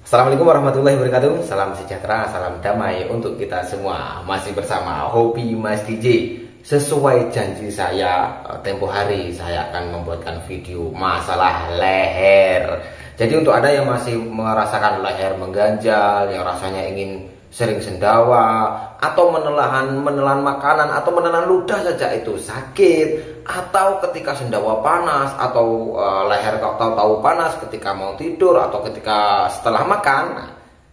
Assalamualaikum warahmatullahi wabarakatuh. Salam sejahtera, salam damai untuk kita semua. Masih bersama Hobi Mas DJ. Sesuai janji saya, tempo hari saya akan membuatkan video masalah leher. Jadi untuk ada yang masih merasakan leher mengganjal, yang rasanya ingin sering sendawa, atau menelan makanan, atau menelan ludah saja itu sakit, atau ketika sendawa panas, atau leher kau tahu panas ketika mau tidur, atau ketika setelah makan. Nah,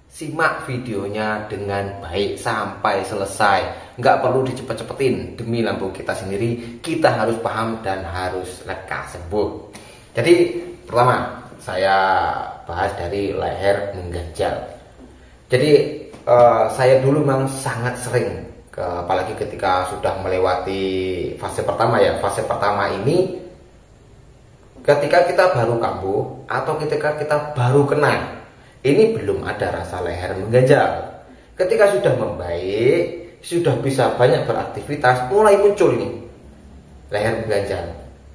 simak videonya dengan baik sampai selesai. Nggak perlu dicepet-cepetin, demi lambung kita sendiri. Kita harus paham dan harus lekas sembuh. Jadi pertama saya bahas dari leher mengganjal. Jadi saya dulu memang sangat sering, apalagi ketika sudah melewati fase pertama ya. Fase pertama ini ketika kita baru kambuh atau ketika kita baru kena, ini belum ada rasa leher mengganjal. Ketika sudah membaik, sudah bisa banyak beraktivitas, mulai muncul ini leher mengganjal.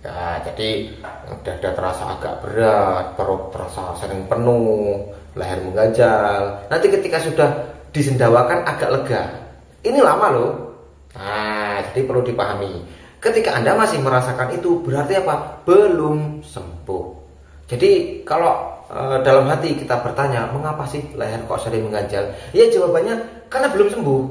Ya, jadi dada terasa agak berat, perut terasa sering penuh, leher mengganjal. Nanti ketika sudah disendawakan agak lega. Ini lama loh. Nah, jadi perlu dipahami. Ketika Anda masih merasakan itu, berarti apa? Belum sembuh. Jadi kalau dalam hati kita bertanya, mengapa sih leher kok sering mengganjal? Ya jawabannya karena belum sembuh.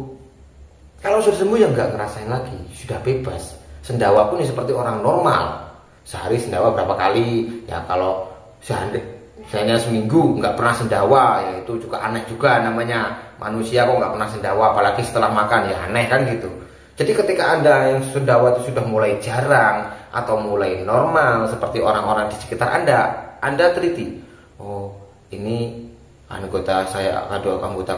Kalau sudah sembuh ya nggak ngerasain lagi, sudah bebas. Sendawa pun ya seperti orang normal. Sehari sendawa berapa kali? Ya kalau misalnya seminggu nggak pernah sendawa, ya itu juga aneh juga namanya. Manusia kok nggak pernah sendawa, apalagi setelah makan, ya aneh kan gitu. Jadi ketika Anda yang sendawa itu sudah mulai jarang atau mulai normal seperti orang-orang di sekitar Anda teliti. Oh, ini anggota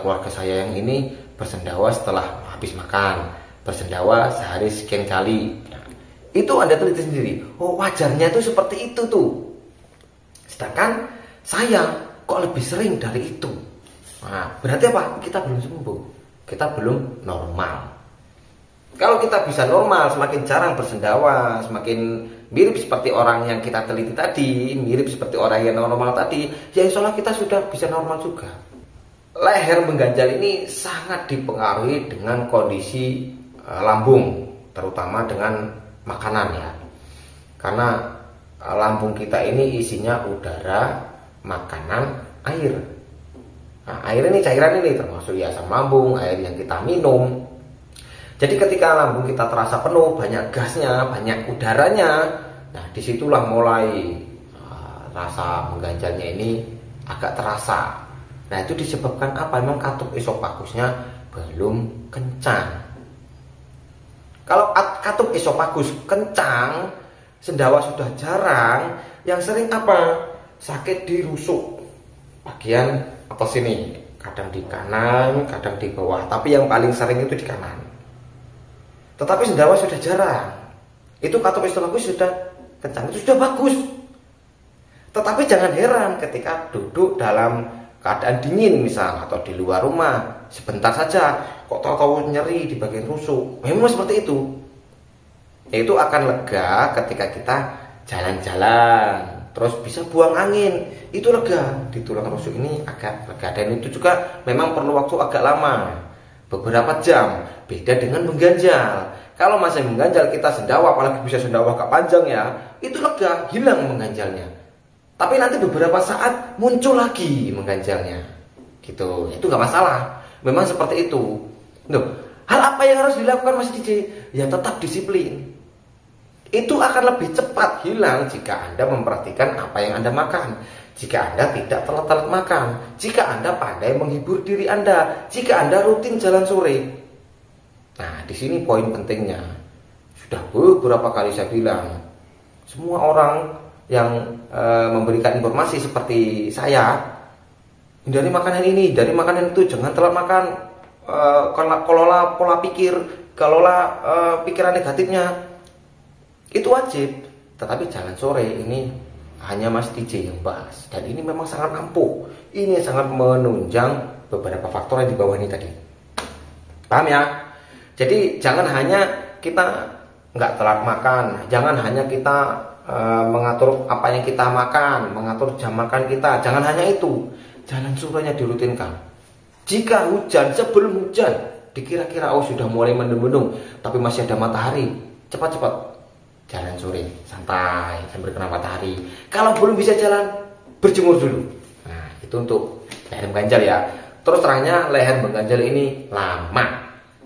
keluarga saya yang ini bersendawa setelah habis makan, bersendawa sehari sekian kali. Nah, itu Anda teliti sendiri. Oh, wajarnya itu seperti itu tuh. Sedangkan saya kok lebih sering dari itu. Nah, berarti apa? Kita belum sembuh. Kita belum normal. Kalau kita bisa normal, semakin jarang bersendawa, semakin mirip seperti orang yang kita teliti tadi, mirip seperti orang yang normal tadi, ya insya Allah kita sudah bisa normal juga. Leher mengganjal ini sangat dipengaruhi dengan kondisi lambung, terutama dengan makanan ya. Karena lambung kita ini isinya udara, makanan, air. Nah, air ini cairan ini termasuk ya asam lambung, air yang kita minum. Jadi ketika lambung kita terasa penuh, banyak gasnya, banyak udaranya, nah disitulah mulai rasa mengganjalnya ini agak terasa. Nah itu disebabkan apa? Memang katup esopagusnya belum kencang. Kalau katup esopagus kencang, sendawa sudah jarang, yang sering apa? Sakit di rusuk bagian atas sini, kadang di kanan, kadang di bawah, tapi yang paling sering itu di kanan. Tetapi sendawa sudah jarang, itu katup esopagus sudah kencang, itu sudah bagus. Tetapi jangan heran ketika duduk dalam keadaan dingin misal, atau di luar rumah sebentar saja kok tahu-tahu nyeri di bagian rusuk. Memang seperti itu. Itu akan lega ketika kita jalan-jalan, terus bisa buang angin, itu lega. Di tulang rusuk ini agak lega, dan itu juga memang perlu waktu agak lama, beberapa jam. Beda dengan mengganjal. Kalau masih mengganjal kita sendawa, apalagi bisa sendawa agak panjang ya, itu lega, hilang mengganjalnya. Tapi nanti beberapa saat muncul lagi mengganjalnya, gitu. Itu nggak masalah. Memang seperti itu. Loh, hal apa yang harus dilakukan Mas DJ? Ya tetap disiplin. Itu akan lebih cepat hilang jika Anda memperhatikan apa yang Anda makan. Jika Anda tidak telat-telat makan. Jika Anda pandai menghibur diri Anda. Jika Anda rutin jalan sore. Nah, di sini poin pentingnya. Sudah beberapa kali saya bilang, semua orang yang memberikan informasi seperti saya, hindari makanan ini, dari makanan itu, jangan telat makan, kelola pola pikir, kelola pikiran negatifnya. Itu wajib, tetapi jangan sore, ini hanya Mas DJ yang bahas. Dan ini memang sangat ampuh. Ini sangat menunjang beberapa faktor yang di bawah ini tadi. Paham ya? Jadi jangan hanya kita nggak telat makan, jangan hanya kita mengatur apa yang kita makan, mengatur jam makan kita, jangan hanya itu. jalan surenya dirutinkan. Jika hujan, sebelum hujan dikira-kira sudah mulai mendung-mendung tapi masih ada matahari, cepat-cepat jalan sore, santai sambil kena matahari. Kalau belum bisa jalan, berjemur dulu. Nah, itu untuk leher mengganjal ya. Terus terangnya leher mengganjal ini lama.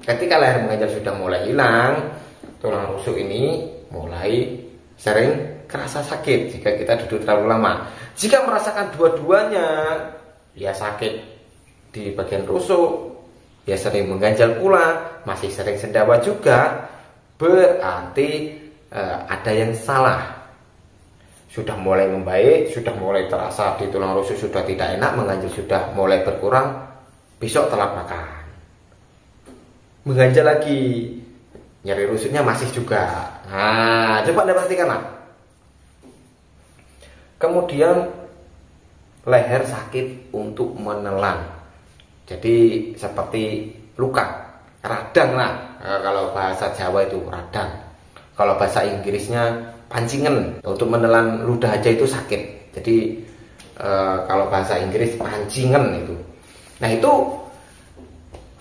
Ketika leher mengganjal sudah mulai hilang, tulang rusuk ini mulai sering kerasa sakit jika kita duduk terlalu lama. Jika merasakan dua-duanya, ya sakit di bagian rusuk, ya sering mengganjal pula, masih sering sendawa juga, berarti ada yang salah. Sudah mulai membaik, sudah mulai terasa di tulang rusuk sudah tidak enak, mengganjal sudah mulai berkurang, besok telat makan. Mengganjal lagi, nyeri rusuknya masih juga. Nah, coba Anda perhatikan lah. Kemudian leher sakit untuk menelan. Jadi seperti luka, radang lah. Kalau bahasa Jawa itu radang. Kalau bahasa Inggrisnya pancingan. Untuk menelan ludah aja itu sakit. Jadi kalau bahasa Inggris pancingan itu. Nah, itu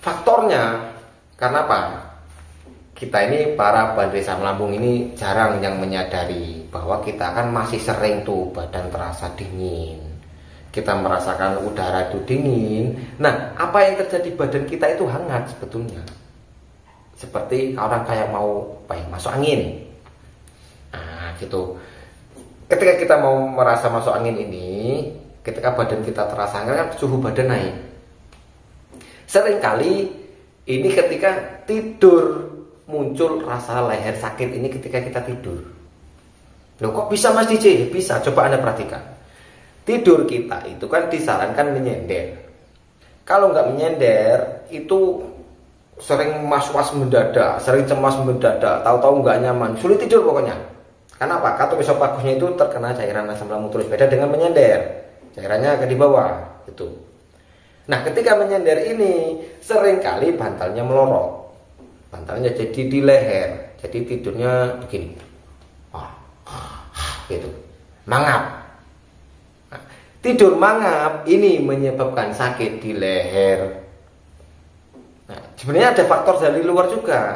faktornya karena apa? Kita ini para bandar asam lambung ini jarang yang menyadari bahwa kita kan masih sering tuh badan terasa dingin. Kita merasakan udara itu dingin. Nah, apa yang terjadi badan kita itu hangat sebetulnya. Seperti orang kayak mau masuk angin. Nah, gitu. Ketika kita mau merasa masuk angin ini, ketika badan kita terasa hangat kan suhu badan naik. Seringkali ini ketika tidur muncul rasa leher sakit ini ketika kita tidur. Loh, kok bisa Mas DJ? Bisa, coba Anda perhatikan. Tidur kita itu kan disarankan menyender. Kalau nggak menyender itu sering was-was mendadak, sering cemas mendadak, tahu-tahu nggak nyaman, sulit tidur pokoknya. Kenapa? Kata besok pagusnya itu terkena cairan asam lambung terus. Beda dengan menyender, cairannya ke di bawah gitu. Nah, ketika menyender ini seringkali bantalnya melorot. Bantalnya jadi di leher, jadi tidurnya begini, gitu, mangap. Nah, tidur mangap ini menyebabkan sakit di leher. Nah, sebenarnya ada faktor dari luar juga.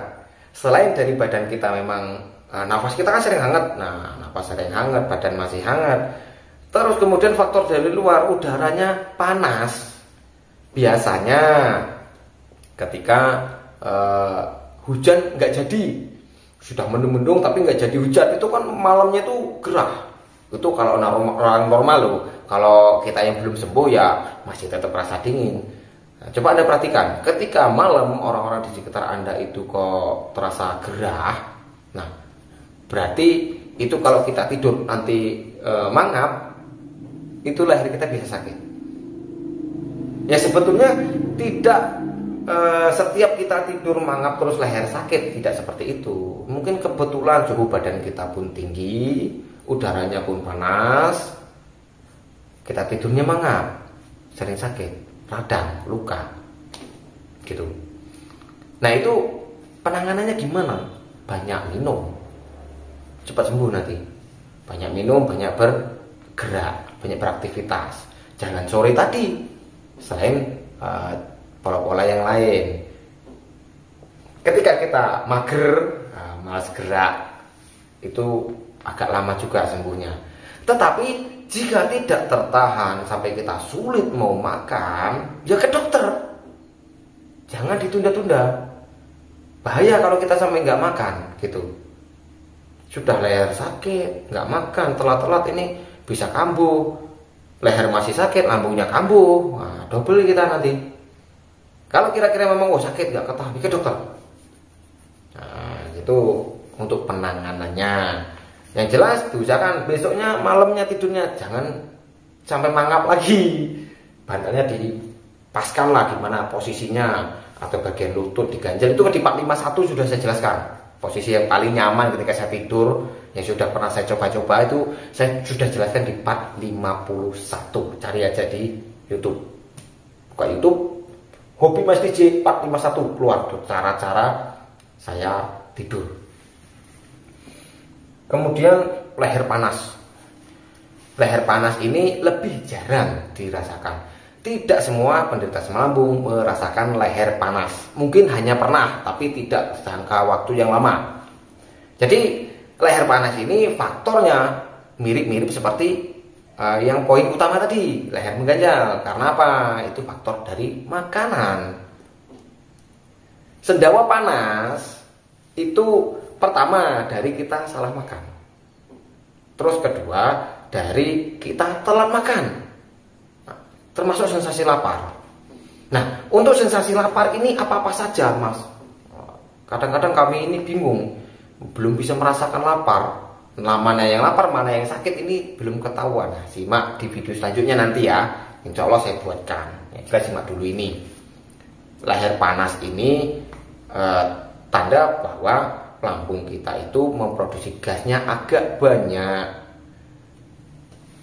Selain dari badan kita memang nafas kita kan sering hangat. Nah, nafas sering hangat, badan masih hangat. Terus kemudian faktor dari luar, udaranya panas. Biasanya ketika hujan nggak jadi, sudah mendung-mendung tapi nggak jadi hujan, itu kan malamnya itu gerah. Itu kalau orang normal loh. Kalau kita yang belum sembuh ya masih tetap rasa dingin. Nah, coba Anda perhatikan, ketika malam orang-orang di sekitar Anda itu kok terasa gerah. Nah, berarti itu kalau kita tidur nanti mangap, itu leher kita bisa sakit. Ya sebetulnya tidak setiap kita tidur mangap terus leher sakit, tidak seperti itu. Mungkin kebetulan suhu badan kita pun tinggi, udaranya pun panas, kita tidurnya mangap, sering sakit, radang, luka, gitu. Nah, itu penanganannya gimana? Banyak minum, cepat sembuh nanti. Banyak minum, banyak bergerak, banyak beraktivitas. Jangan sore tadi, selain pola-pola yang lain. Ketika kita mager, malas gerak, itu agak lama juga sembuhnya. Tetapi jika tidak tertahan sampai kita sulit mau makan, ya ke dokter. Jangan ditunda-tunda. Bahaya kalau kita sampai nggak makan, gitu. Sudah leher sakit, nggak makan, telat-telat ini bisa kambuh. Leher masih sakit, lambungnya kambuh, nah, double kita nanti. Kalau kira-kira memang sakit nggak ketahui, ke dokter. Nah, itu untuk penanganannya. Yang jelas diusahakan besoknya malamnya tidurnya jangan sampai mangap lagi. Bantalnya dipaskan lah gimana posisinya, atau bagian lutut diganjal. Itu di 451 sudah saya jelaskan. Posisi yang paling nyaman ketika saya tidur, yang sudah pernah saya coba-coba itu saya sudah jelaskan di 451. Cari aja di YouTube. Buka YouTube, Hobi Mas DJ 451, keluar tuh cara-cara saya tidur. Kemudian leher panas. Leher panas ini lebih jarang dirasakan. tidak semua penderita asam lambung merasakan leher panas. Mungkin hanya pernah, tapi tidak jangka waktu yang lama. Jadi leher panas ini faktornya mirip-mirip seperti yang poin utama tadi, leher mengganjal. Karena apa? Itu faktor dari makanan. Sendawa panas itu pertama dari kita salah makan. Terus kedua dari kita telat makan. Termasuk sensasi lapar. Nah, untuk sensasi lapar ini apa-apa saja, Mas? Kadang-kadang kami ini bingung, belum bisa merasakan lapar. Nah, mana yang lapar, mana yang sakit ini belum ketahuan. Nah, simak di video selanjutnya nanti ya. Insya Allah saya buatkan. Kita simak dulu ini. Leher panas ini tanda bahwa lambung kita itu memproduksi gasnya agak banyak.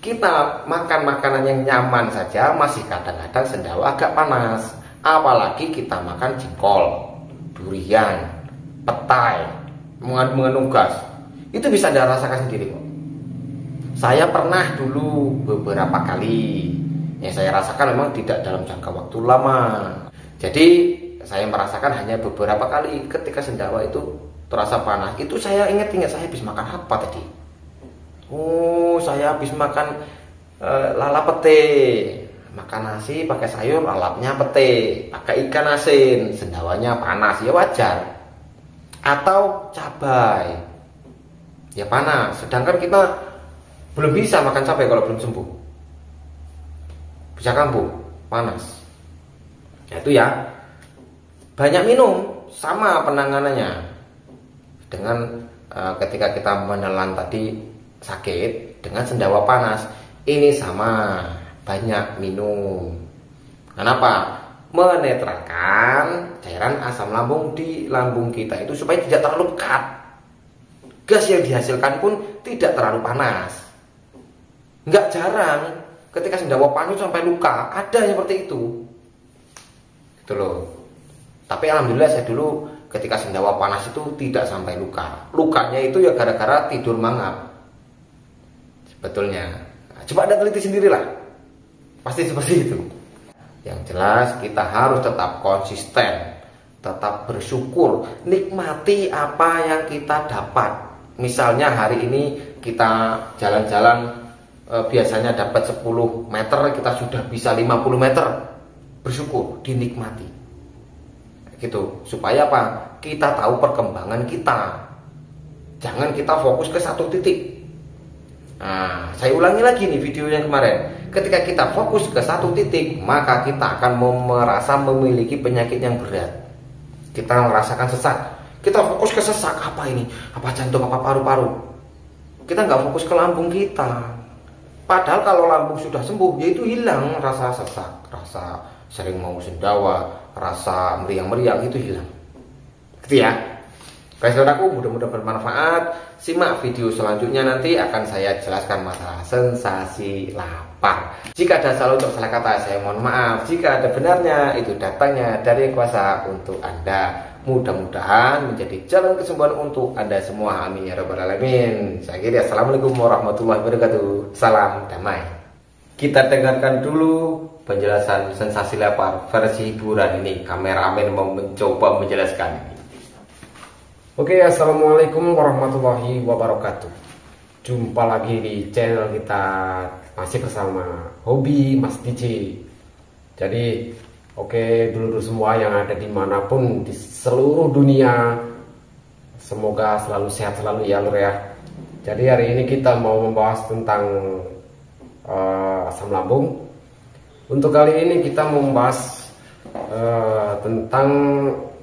Kita makan makanan yang nyaman saja masih kadang-kadang sendawa agak panas. Apalagi kita makan jengkol, durian, petai, mengandung gas. Itu bisa Anda rasakan sendiri kok. Saya pernah dulu beberapa kali. Yang saya rasakan memang tidak dalam jangka waktu lama. Jadi saya merasakan hanya beberapa kali ketika sendawa itu terasa panas. Itu saya ingat-ingat saya habis makan apa tadi. Oh, saya habis makan lalap pete. Makan nasi pakai sayur, lalapnya pete. Pakai ikan asin, sendawanya panas, ya wajar. Atau cabai, ya panas. Sedangkan kita belum bisa makan cabai kalau belum sembuh. Bisa kambuh, panas. Ya, itu ya. Banyak minum, sama penanganannya. Dengan ketika kita menelan tadi sakit dengan sendawa panas, ini sama, banyak minum. Kenapa? Menetralkan cairan asam lambung di lambung kita itu supaya tidak terlalu pekat. Gas yang dihasilkan pun tidak terlalu panas. Nggak jarang ketika sendawa panas sampai luka, ada seperti itu. Gitu loh. Tapi alhamdulillah saya dulu ketika sendawa panas itu tidak sampai luka. Lukanya itu ya gara-gara tidur mangap. Sebetulnya. Coba Anda teliti sendirilah. Pasti seperti itu. Yang jelas kita harus tetap konsisten, tetap bersyukur, nikmati apa yang kita dapat. Misalnya hari ini kita jalan-jalan biasanya dapat 10 meter, kita sudah bisa 50 meter. Bersyukur, dinikmati. Gitu. Supaya apa? Kita tahu perkembangan kita. Jangan kita fokus ke satu titik. Nah, saya ulangi lagi nih video yang kemarin. Ketika kita fokus ke satu titik, maka kita akan merasa memiliki penyakit yang berat. Kita merasakan sesak. Kita fokus ke sesak, apa ini? Apa jantung, apa paru-paru? Kita nggak fokus ke lambung kita. Padahal kalau lambung sudah sembuh, yaitu hilang rasa sesak, rasa sering mau sendawa, rasa meriang-meriang itu hilang. Gitu ya. Guys, saudaraku, mudah-mudahan bermanfaat. Simak video selanjutnya, nanti akan saya jelaskan masalah sensasi lapar. Jika ada salah untuk salah kata, saya mohon maaf. Jika ada benarnya, itu datangnya dari kuasa untuk Anda. Mudah-mudahan menjadi jalan kesembuhan untuk Anda semua. Amin ya rabbal alamin. Saya kira assalamualaikum warahmatullahi wabarakatuh. Salam damai. Kita dengarkan dulu penjelasan sensasi lapar versi hiburan ini. Kameramen mau mencoba menjelaskan. Oke, assalamualaikum warahmatullahi wabarakatuh. Jumpa lagi di channel kita, masih bersama Hobi Mas DJ. Jadi, oke, dulur semua yang ada dimanapun di seluruh dunia, semoga selalu sehat selalu ya lur ya. Jadi hari ini kita mau membahas tentang asam lambung. Untuk kali ini kita mau membahas tentang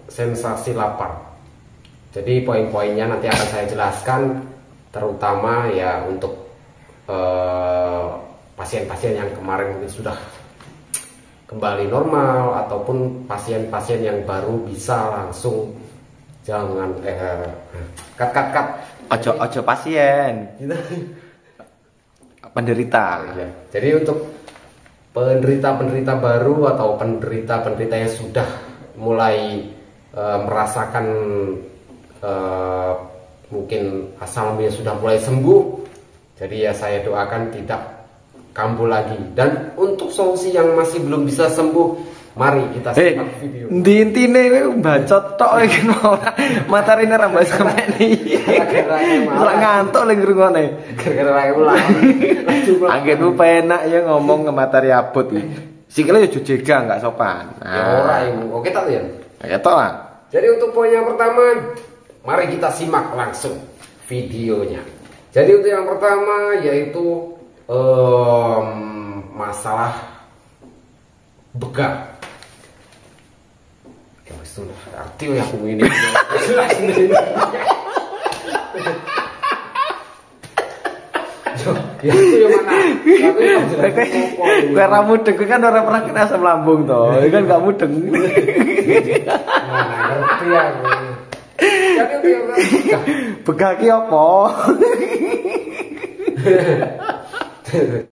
sensasi lapar. Jadi poin-poinnya nanti akan saya jelaskan, terutama ya untuk pasien-pasien yang kemarin mungkin sudah kembali normal, ataupun pasien-pasien yang baru bisa langsung jangan cut. Ojo pasien. Penderita. Ya. Jadi untuk penderita-penderita baru atau penderita-penderita yang sudah mulai merasakan mungkin asam lambungnya sudah mulai sembuh, jadi ya saya doakan tidak kambuh lagi. Dan untuk solusi yang masih belum bisa sembuh, mari kita simak video. Di intine kowe bacot tok iki ora matarine ra mbak sampeyan. Ora ngantuk lek ngrungokne. Gara-gara wae ulang. Anggenmu penak ya ngomong ke materi abot iki. Sikile yo jejega enggak sopan. Ya ora ibu. Oke tak ya. Ketok ah. Jadi untuk poin yang pertama, mari kita simak langsung videonya. Jadi untuk yang pertama yaitu masalah begah. Ya wis arti ya aku ini. Ya itu yang mana? Kowe ra mudeng kowe kan ora pernah kena asam lambung to. Kowe kan gak mudeng. Nah, ngerti aku. Jadi itu yang pertama. Begah ki apa?